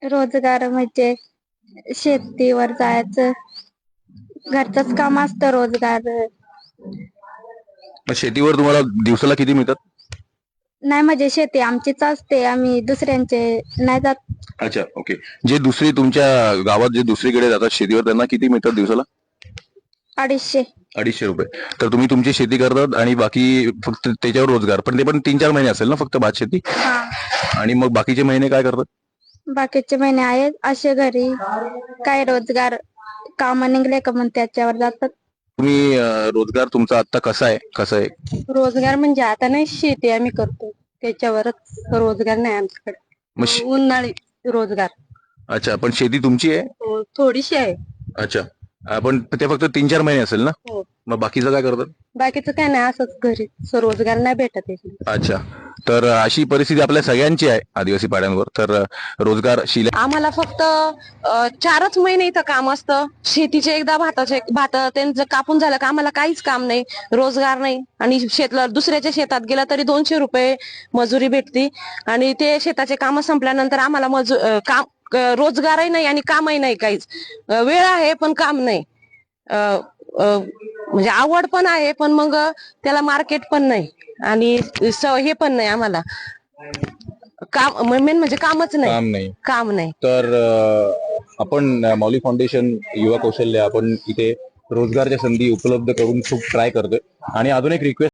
रोजगार म्हणजे शेतीवर जायचं, घरचंच काम असतं रोजगार. मग शेतीवर तुम्हाला दिवसाला किती मिळतात? नाही म्हणजे शेती आमचीच असते, आम्ही दुसऱ्यांचे नाही जात. अच्छा, ओके. जे दुसरी तुमच्या गावात जे दुसरीकडे जातात शेतीवर त्यांना किती मिळतात दिवसाला? 250. 250 रुपये. तर तुम्ही तुमची शेती करतात आणि बाकी फक्त त्याच्यावर रोजगार, पण ते पण 3-4 महिने असेल ना फक्त भात शेती? हा, आणि मग बाकीचे महिने काय करतात? बाकीचे महिने आहेत असे घरी काय रोजगार काम निघले का मग त्याच्यावर जातात. तुम्ही रोजगार तुमचा आता कसं आहे? रोजगार म्हणजे आता नाही, शेती आम्ही करतो त्याच्यावरच रोजगार नाही आमच्याकडे. मग उन्हाळी रोजगार. अच्छा, पण शेती तुमची आहे? थोडीशी आहे. अच्छा. पण ते फक्त 3-4 महिने असेल ना? हो. मग बाकीचं काय करतात? बाकीचं काय नाही, असंच घरी रोजगार नाही भेटत आहे. अच्छा. तर अशी परिस्थिती आपल्या सगळ्यांची आहे आदिवासी पाड्यांवर. तर रोजगार आम्हाला फक्त 4च महिने इथं काम असतं. शेतीचे एकदा भात त्यांचं कापून झालं का आम्हाला काहीच काम नाही, रोजगार नाही. आणि दुसऱ्याच्या शेतात गेला तरी 200 रुपये मजुरी भेटती. आणि ते शेताचे काम संपल्यानंतर आम्हाला काम रोजगारही नाही आणि कामही नाही काहीच. वेळ आहे पण काम नाही. म्हणजे आवड पण आहे पण मग त्याला मार्केट पण नाही आणि हे पण नाही आम्हाला. काम मेन म्हणजे कामच नाही. काम नाही. तर आपण मौली फाउंडेशन युवा कौशल्य आपण इथे रोजगारच्या संधी उपलब्ध करून खूप ट्राय करतोय. आणि अजून एक रिक्वेस्ट